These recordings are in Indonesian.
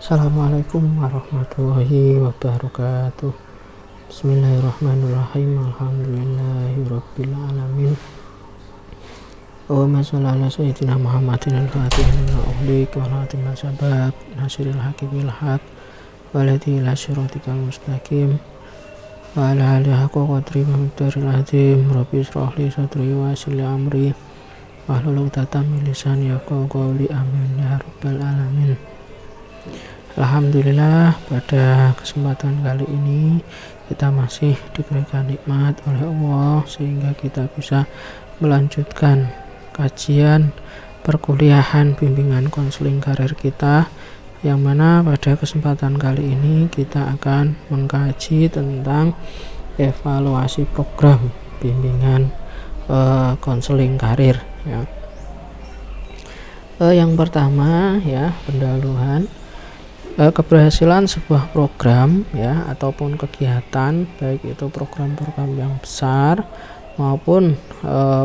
Assalamualaikum warahmatullahi wabarakatuh. Bismillahirrahmanirrahim. Alhamdulillahirabbil alamin. Allahumma shalli ala sayyidina Muhammadin al-fatihil lima ughliq wal khatimil sabaq nasiril haqqi bil haqq walhadi ila siratikal mustaqim wa ala alihi haqqa qadri wa miqdaril azim. Rabbi shrah li sadri wa yassir li amri wahlul 'uqdatam min lisani yafqahu qawli. Amin ya rabbal alamin. Alhamdulillah, pada kesempatan kali ini kita masih diberikan nikmat oleh Allah sehingga kita bisa melanjutkan kajian perkuliahan bimbingan konseling karir kita, yang mana pada kesempatan kali ini kita akan mengkaji tentang evaluasi program bimbingan konseling karir ya. Yang pertama ya, pendahuluan keberhasilan sebuah program ya ataupun kegiatan, baik itu program-program yang besar maupun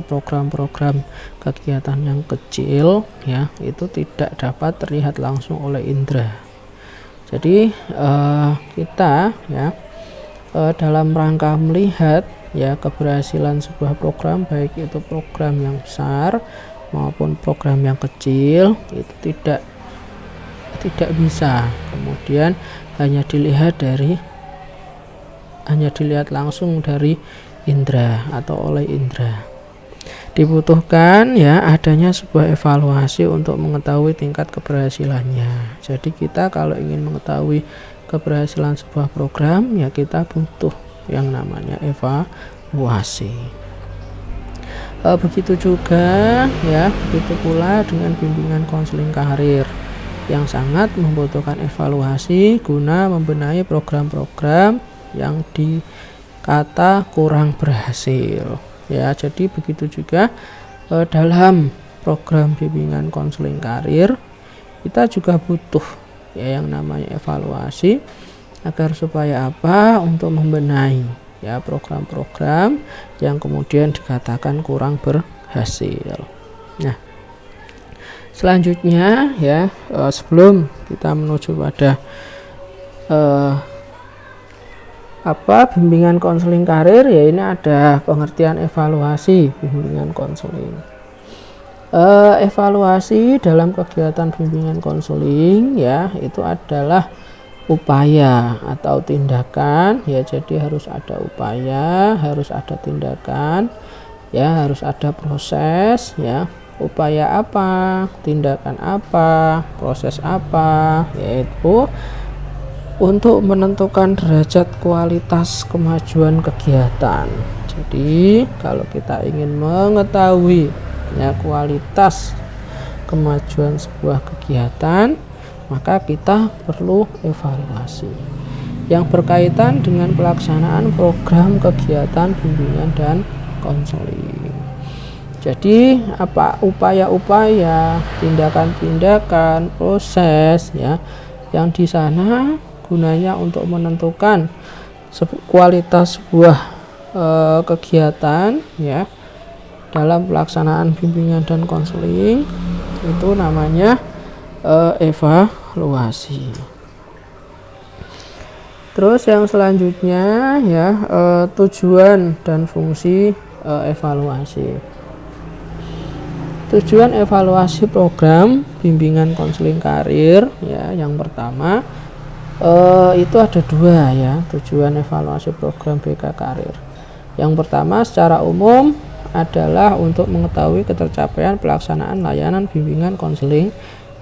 program-program kegiatan yang kecil ya, itu tidak dapat terlihat langsung oleh indera. Jadi kita ya dalam rangka melihat ya keberhasilan sebuah program, baik itu program yang besar maupun program yang kecil, itu tidak bisa kemudian hanya dilihat langsung dari indera atau oleh indera. Dibutuhkan ya adanya sebuah evaluasi untuk mengetahui tingkat keberhasilannya. Jadi kita kalau ingin mengetahui keberhasilan sebuah program ya, kita butuh yang namanya evaluasi. Begitu juga ya, begitu pula dengan bimbingan konseling karir yang sangat membutuhkan evaluasi guna membenahi program-program yang dikata kurang berhasil ya. Jadi begitu juga dalam program bimbingan konseling karir kita juga butuh ya yang namanya evaluasi, agar supaya apa, untuk membenahi ya program-program yang kemudian dikatakan kurang berhasil. Nah, selanjutnya ya, sebelum kita menuju pada bimbingan konseling karir ya, ini ada pengertian evaluasi bimbingan konseling. Evaluasi dalam kegiatan bimbingan konseling ya, itu adalah upaya atau tindakan ya. Jadi harus ada upaya, harus ada tindakan ya, harus ada proses ya. Upaya apa, tindakan apa, proses apa, yaitu untuk menentukan derajat kualitas kemajuan kegiatan. Jadi kalau kita ingin mengetahui ya kualitas kemajuan sebuah kegiatan, maka kita perlu evaluasi yang berkaitan dengan pelaksanaan program kegiatan bimbingan dan konseling. Jadi apa upaya-upaya, tindakan-tindakan, proses ya yang di sana gunanya untuk menentukan kualitas sebuah kegiatan ya dalam pelaksanaan bimbingan dan konseling, itu namanya evaluasi. Terus yang selanjutnya ya, tujuan dan fungsi evaluasi. Tujuan evaluasi program bimbingan konseling karir ya, yang pertama itu ada dua ya, tujuan evaluasi program BK karir. Yang pertama secara umum adalah untuk mengetahui ketercapaian pelaksanaan layanan bimbingan konseling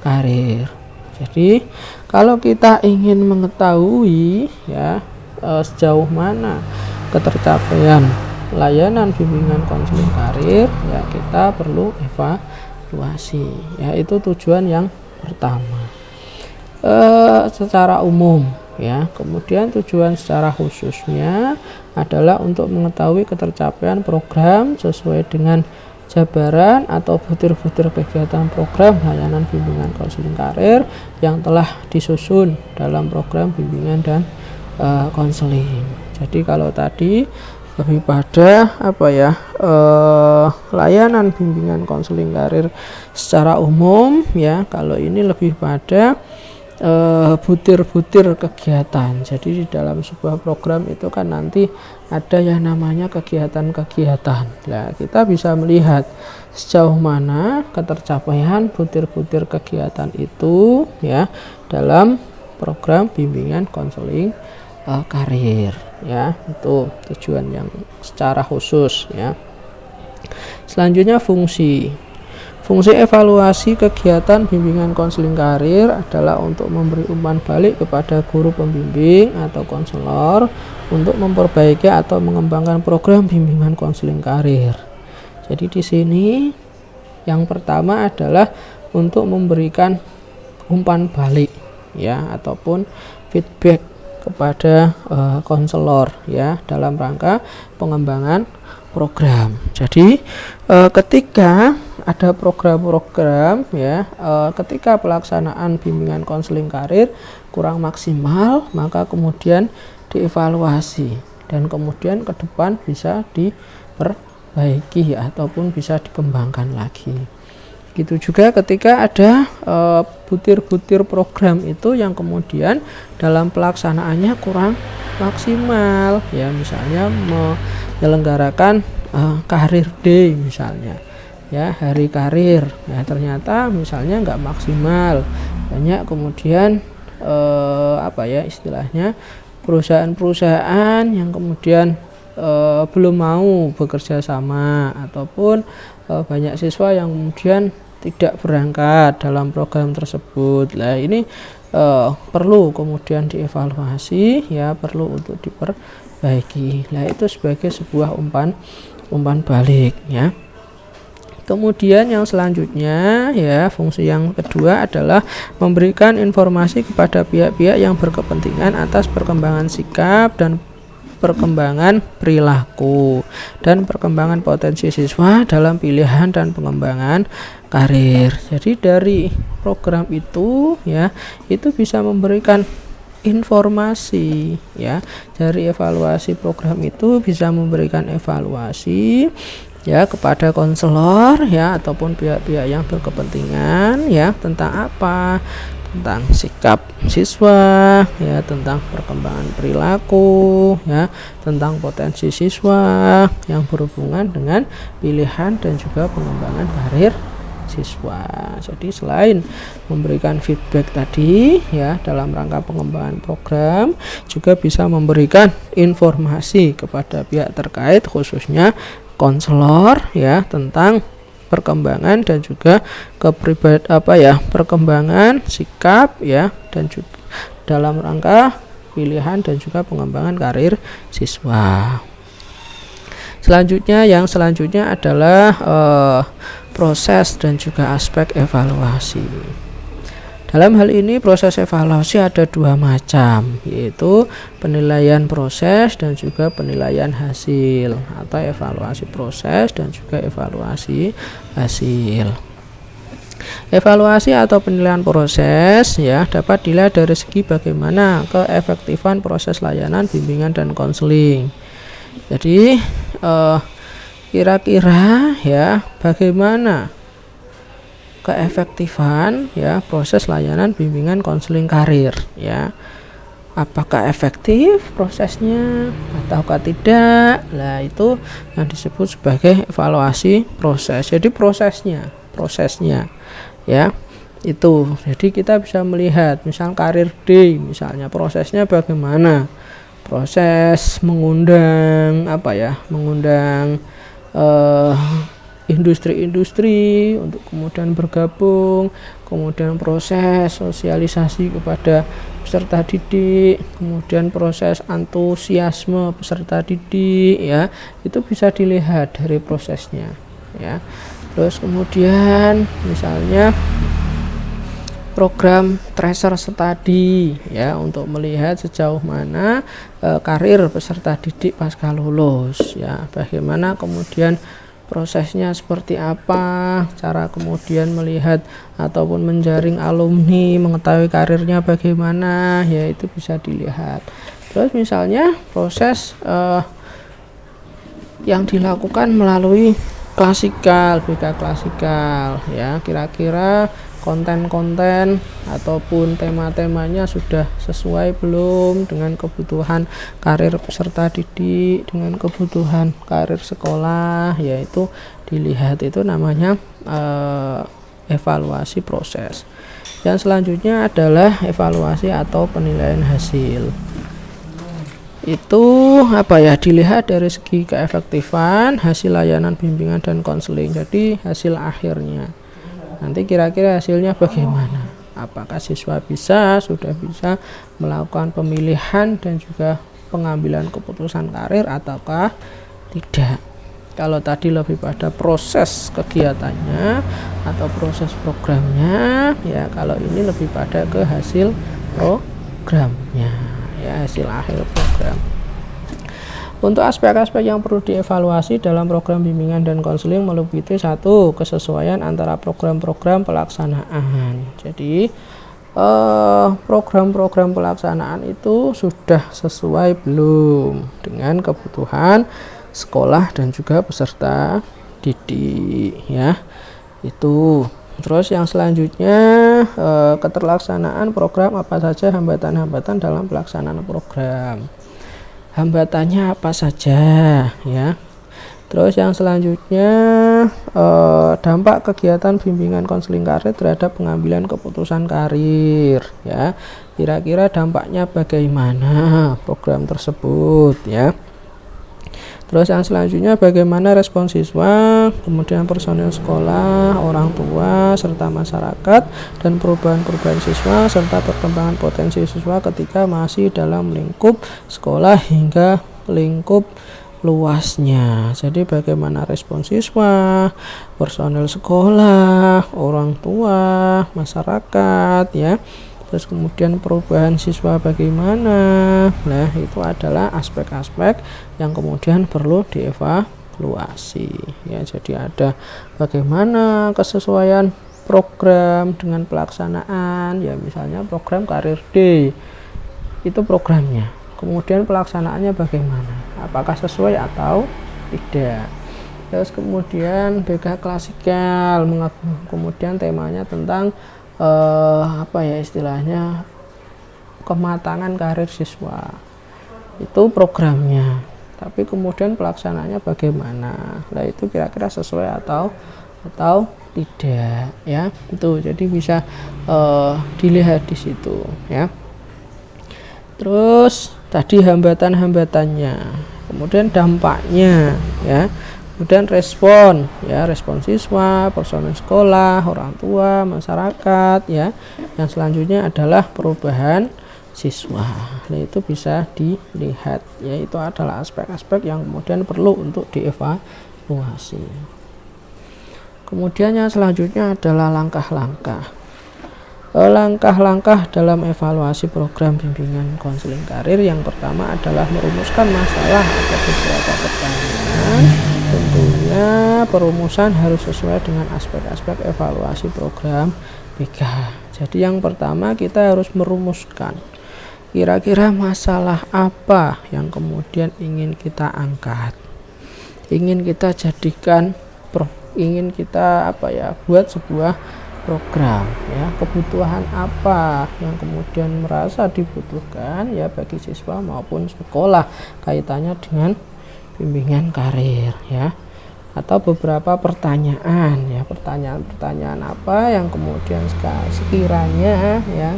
karir. Jadi kalau kita ingin mengetahui ya sejauh mana ketercapaian layanan bimbingan konseling karir ya, kita perlu evaluasi ya, itu tujuan yang pertama secara umum ya. Kemudian tujuan secara khususnya adalah untuk mengetahui ketercapaian program sesuai dengan jabaran atau butir-butir kegiatan program layanan bimbingan konseling karir yang telah disusun dalam program bimbingan dan konseling. Jadi kalau tadi lebih pada layanan bimbingan konseling karir secara umum ya, kalau ini lebih pada butir-butir kegiatan. Jadi di dalam sebuah program itu kan nanti ada yang namanya kegiatan-kegiatan. Nah, kita bisa melihat sejauh mana ketercapaian butir-butir kegiatan itu ya dalam program bimbingan konseling karir ya. Itu tujuan yang secara khusus ya. Selanjutnya Fungsi evaluasi kegiatan bimbingan konseling karir adalah untuk memberi umpan balik kepada guru pembimbing atau konselor untuk memperbaiki atau mengembangkan program bimbingan konseling karir. Jadi di sini yang pertama adalah untuk memberikan umpan balik ya ataupun feedback kepada konselor ya dalam rangka pengembangan program. Jadi ketika ada program-program ya ketika pelaksanaan bimbingan konseling karir kurang maksimal, maka kemudian dievaluasi dan kemudian ke depan bisa diperbaiki ataupun bisa dikembangkan lagi. Gitu juga ketika ada butir-butir program itu yang kemudian dalam pelaksanaannya kurang maksimal ya, misalnya menyelenggarakan karir day misalnya ya, hari karir ya, ternyata misalnya nggak maksimal, banyak kemudian istilahnya perusahaan-perusahaan yang kemudian belum mau bekerja sama ataupun banyak siswa yang kemudian tidak berangkat dalam program tersebut. Nah, ini perlu kemudian dievaluasi ya, perlu untuk diperbaiki. Nah, itu sebagai sebuah umpan balik ya. Kemudian yang selanjutnya ya, fungsi yang kedua adalah memberikan informasi kepada pihak-pihak yang berkepentingan atas perkembangan sikap dan perkembangan perilaku dan perkembangan potensi siswa dalam pilihan dan pengembangan karir. Jadi dari program itu ya, itu bisa memberikan informasi ya. Dari evaluasi program itu bisa memberikan evaluasi ya kepada konselor ya ataupun pihak-pihak yang berkepentingan ya tentang apa? Tentang sikap siswa ya, tentang perkembangan perilaku ya, tentang potensi siswa yang berhubungan dengan pilihan dan juga pengembangan karir siswa. Jadi selain memberikan feedback tadi ya dalam rangka pengembangan program, juga bisa memberikan informasi kepada pihak terkait khususnya konselor ya tentang perkembangan dan juga perkembangan sikap ya, dan juga dalam rangka pilihan dan juga pengembangan karir siswa. Yang selanjutnya adalah proses dan juga aspek evaluasi. Dalam hal ini proses evaluasi ada dua macam, yaitu penilaian proses dan juga penilaian hasil, atau evaluasi proses dan juga evaluasi hasil. Evaluasi atau penilaian proses ya dapat dilihat dari segi bagaimana keefektifan proses layanan bimbingan dan konseling. Jadi kira-kira ya bagaimana keefektifan ya proses layanan bimbingan konseling karir ya, apakah efektif prosesnya ataukah tidak. Nah, itu yang disebut sebagai evaluasi proses. Jadi prosesnya ya itu, jadi kita bisa melihat misal karir day misalnya, prosesnya bagaimana, proses mengundang industri-industri untuk kemudian bergabung, kemudian proses sosialisasi kepada peserta didik, kemudian proses antusiasme peserta didik ya, itu bisa dilihat dari prosesnya ya. Terus kemudian misalnya program tracer study ya, untuk melihat sejauh mana karir peserta didik pasca lulus ya, bagaimana kemudian prosesnya seperti apa, cara kemudian melihat ataupun menjaring alumni, mengetahui karirnya bagaimana ya, itu bisa dilihat. Terus misalnya proses yang dilakukan melalui klasikal, BK klasikal ya, kira-kira konten-konten ataupun tema-temanya sudah sesuai belum dengan kebutuhan karir peserta didik, dengan kebutuhan karir sekolah, yaitu dilihat. Itu namanya evaluasi proses. Yang selanjutnya adalah evaluasi atau penilaian hasil. Itu dilihat dari segi keefektifan hasil layanan bimbingan dan konseling. Jadi hasil akhirnya nanti kira-kira hasilnya bagaimana, apakah siswa sudah bisa melakukan pemilihan dan juga pengambilan keputusan karir ataukah tidak. Kalau tadi lebih pada proses kegiatannya atau proses programnya, ya kalau ini lebih pada ke hasil programnya, ya hasil akhir program. Untuk aspek-aspek yang perlu dievaluasi dalam program bimbingan dan konseling meliputi 1. Kesesuaian antara program-program pelaksanaan. Jadi program-program pelaksanaan itu sudah sesuai belum dengan kebutuhan sekolah dan juga peserta didik, ya. Itu. Terus yang selanjutnya keterlaksanaan program, apa saja hambatan-hambatan dalam pelaksanaan program. Hambatannya apa saja, ya. Terus yang selanjutnya dampak kegiatan bimbingan konseling karir terhadap pengambilan keputusan karir, ya. Kira-kira dampaknya bagaimana program tersebut, ya. Terus yang selanjutnya bagaimana respon siswa, kemudian personel sekolah, orang tua, serta masyarakat, dan perubahan-perubahan siswa, serta perkembangan potensi siswa ketika masih dalam lingkup sekolah hingga lingkup luasnya. Jadi bagaimana respon siswa, personel sekolah, orang tua, masyarakat, ya. Terus kemudian perubahan siswa bagaimana. Nah, itu adalah aspek-aspek yang kemudian perlu dievaluasi, ya. Jadi ada bagaimana kesesuaian program dengan pelaksanaan, ya, misalnya program karir D itu programnya, kemudian pelaksanaannya bagaimana, apakah sesuai atau tidak. Terus kemudian BK klasikal, kemudian temanya tentang istilahnya kematangan karir siswa, itu programnya, tapi kemudian pelaksanaannya bagaimana. Nah, itu kira-kira sesuai atau tidak, ya. Itu jadi bisa dilihat di situ, ya. Terus tadi hambatan-hambatannya, kemudian dampaknya, ya. Kemudian respon, ya, respon siswa, personel sekolah, orang tua, masyarakat, ya. Yang selanjutnya adalah perubahan siswa. Nah, itu bisa dilihat, ya. Itu adalah aspek-aspek yang kemudian perlu untuk dievaluasi. Kemudian yang selanjutnya adalah langkah-langkah. Langkah-langkah dalam evaluasi program bimbingan konseling karir. Yang pertama adalah merumuskan masalah atau beberapa pertanyaan. Tentunya perumusan harus sesuai dengan aspek-aspek evaluasi program BK. Jadi yang pertama kita harus merumuskan kira-kira masalah apa yang kemudian ingin kita angkat, ingin kita jadikan, ingin kita buat sebuah program, ya. Kebutuhan apa yang kemudian merasa dibutuhkan, ya, bagi siswa maupun sekolah kaitannya dengan bimbingan karir, ya. Atau beberapa pertanyaan, ya, pertanyaan apa yang kemudian sekiranya, ya,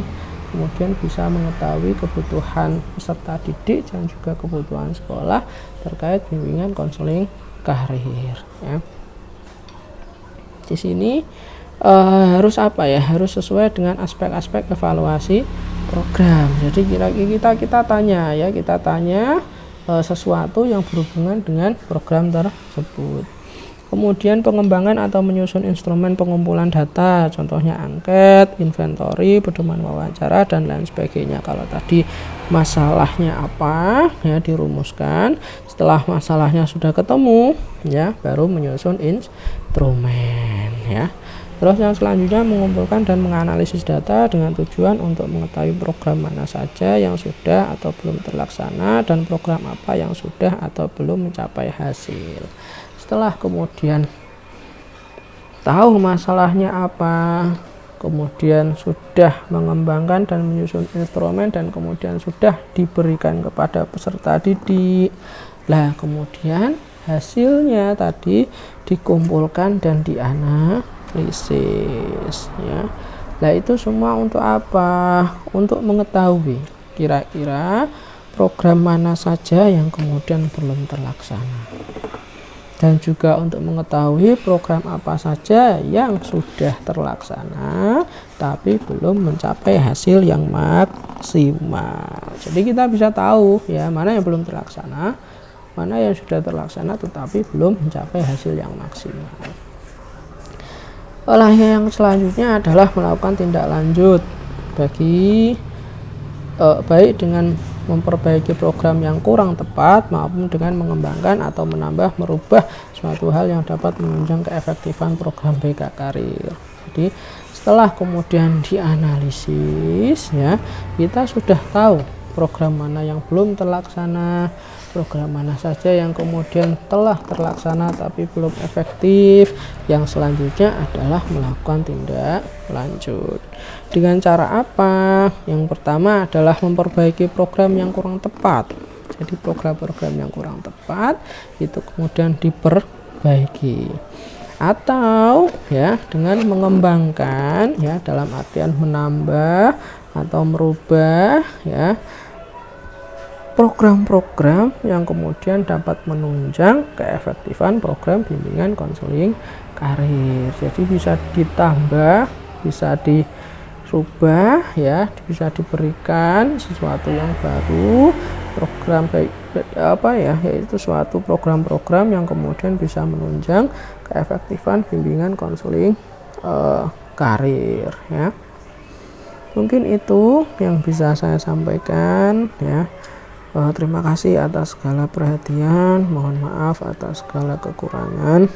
kemudian bisa mengetahui kebutuhan peserta didik dan juga kebutuhan sekolah terkait bimbingan konseling karir, ya. Di sini harus harus sesuai dengan aspek-aspek evaluasi program. Jadi kita tanya, ya, kita tanya sesuatu yang berhubungan dengan program tersebut. Kemudian pengembangan atau menyusun instrumen pengumpulan data, contohnya angket, inventory, pedoman wawancara, dan lain sebagainya. Kalau tadi masalahnya apa, ya, dirumuskan. Setelah masalahnya sudah ketemu, ya, baru menyusun instrumen, ya. Terus yang selanjutnya mengumpulkan dan menganalisis data dengan tujuan untuk mengetahui program mana saja yang sudah atau belum terlaksana dan program apa yang sudah atau belum mencapai hasil. Setelah kemudian tahu masalahnya apa, kemudian sudah mengembangkan dan menyusun instrumen, dan kemudian sudah diberikan kepada peserta didik. Lah kemudian hasilnya tadi dikumpulkan dan dianalisis ya. Lah itu semua untuk apa? Untuk mengetahui kira-kira program mana saja yang kemudian belum terlaksana, dan juga untuk mengetahui program apa saja yang sudah terlaksana tapi belum mencapai hasil yang maksimal. Jadi kita bisa tahu ya mana yang belum terlaksana, mana yang sudah terlaksana tetapi belum mencapai hasil yang maksimal. Yang selanjutnya adalah melakukan tindak lanjut bagi baik dengan memperbaiki program yang kurang tepat maupun dengan mengembangkan atau menambah merubah suatu hal yang dapat menunjang keefektifan program BK Karir. Jadi setelah kemudian dianalisis ya, kita sudah tahu program mana yang belum terlaksana, program mana saja yang kemudian telah terlaksana tapi belum efektif. Yang selanjutnya adalah melakukan tindak lanjut. Dengan cara apa? Yang pertama adalah memperbaiki program yang kurang tepat. Jadi program-program yang kurang tepat itu kemudian diperbaiki. Atau ya dengan mengembangkan ya, dalam artian menambah atau merubah ya program-program yang kemudian dapat menunjang keefektifan program bimbingan konseling karir. Jadi bisa ditambah, bisa dirubah ya, bisa diberikan sesuatu yang baru, program yaitu suatu program-program yang kemudian bisa menunjang keefektifan bimbingan konseling karir ya. Mungkin itu yang bisa saya sampaikan ya. Terima kasih atas segala perhatian, mohon maaf atas segala kekurangan.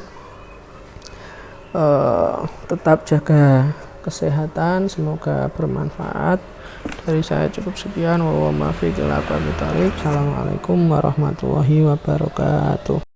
Tetap jaga kesehatan, semoga bermanfaat. Dari saya cukup sekian. Assalamualaikum warahmatullahi wabarakatuh.